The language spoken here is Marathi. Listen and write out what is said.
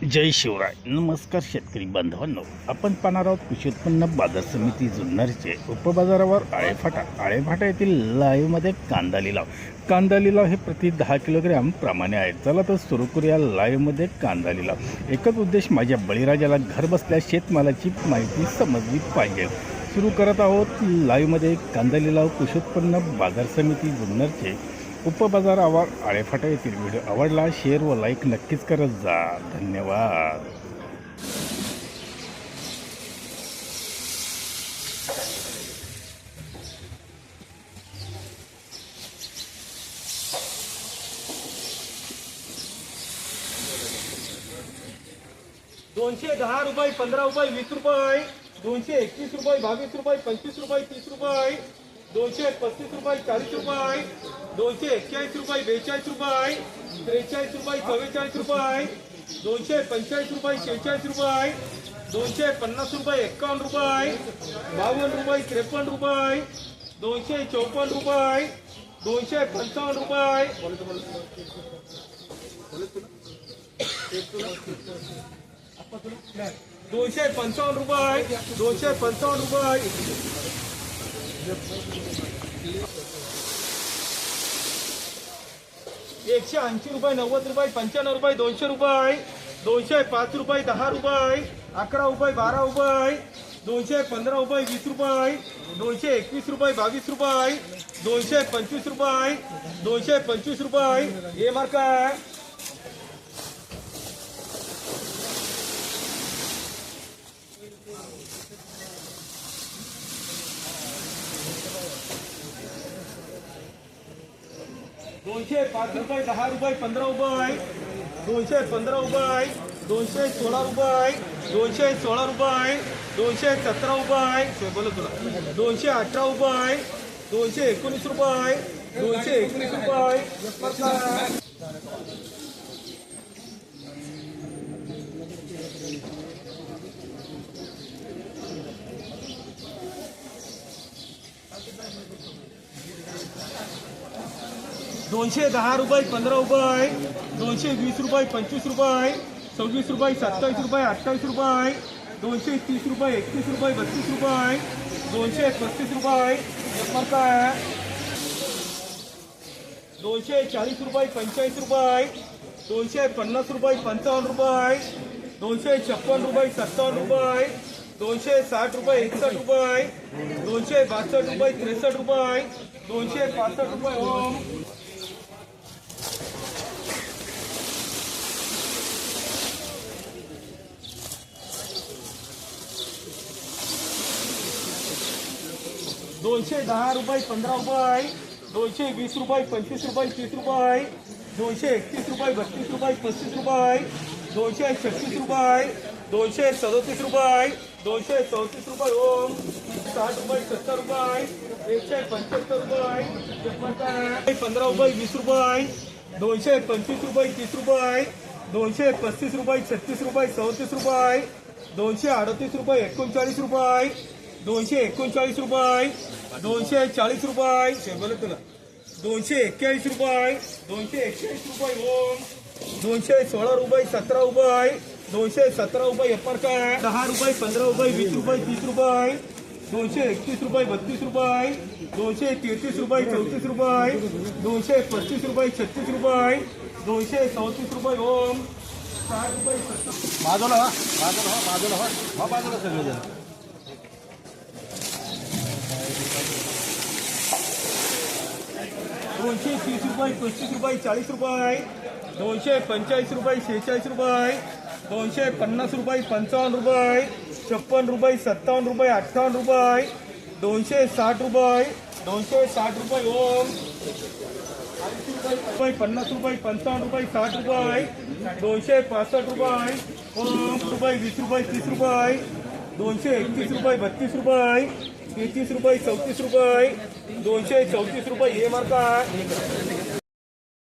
जय शिवराय. नमस्कार शेतकरी बांधवांनो, आपण पाहणार आहोत कृषी उत्पन्न बाजार समिती जुन्नरचे उपबाजारावर आळेफाटा येथील लाईव्हमध्ये कांदा लिलाव हे प्रति 10 किलोग्रॅम प्रमाणे आहे. चला तर सुरू करूया लाईव्हमध्ये कांदा लिलाव. एकच उद्देश, माझ्या बळीराजाला घर बसल्या शेतमालाची माहिती समजली पाहिजे. सुरू करत आहोत लाईव्हमध्ये कांदा लिलाव. कृषी उत्पन्न बाजार समिती जुन्नरचे उपबाजारावर आळेफाटा येथील. व्हिडिओ आवडला शेअर व लाईक नक्कीच करत जा. धन्यवाद. ₹210, ₹15, ₹20, ₹221, ₹22, ₹25, ₹30, ₹235, ₹40, ₹241, ₹42, ₹43, ₹44, ₹245, ₹46, ₹250, ₹51, ₹52, ₹53, ₹254, ₹255, ₹255, ₹180, ₹90, ₹95, ₹200, ₹205, ₹10, ₹11, ₹12, ₹215, ₹20, ₹221, ₹22, ₹225, ₹225 हे मार्का. ₹205, ₹10, ₹15, ₹215, ₹216, ₹217, ₹217 बोला तुला, ₹218, ₹219, ₹219 ₹210, ₹15, ₹220, ₹25, ₹26, ₹27, ₹28, ₹230, ₹31, ₹32, ₹235 ₹240, ₹45, ₹250, ₹55, ₹256, ₹57, ₹260, ₹61, ₹262, ₹63, ₹265 ओम. ₹210, ₹15, ₹220, ₹25, ₹30, ₹231, ₹32, ₹35, ₹236, ₹237, ₹234 ओम. ₹60, ₹70, ₹175, ₹15, ₹20, ₹225, ₹30, ₹235, ₹36, ₹37, ₹238, ₹39, ₹239, ₹240 बोला तुला, ₹241, ₹241 ओम. ₹216, ₹17, ₹217 एप्पर काय, ₹10, ₹15, ₹20, ₹30, ₹231, ₹32, ₹233, ₹34, ₹235, ₹36, ₹234 ओम. ₹60, बाजूला सगळेजण. ₹230, ₹35, ₹40, ₹245, ₹46, ₹250, ₹55, ₹56, ₹57, ₹58, ₹260, ₹260 ओम. ₹50, ₹55, ₹60, ₹265 ओम. ₹20, ₹30, ₹231, ₹32, ₹33, ₹34, ₹234 हे मार्का.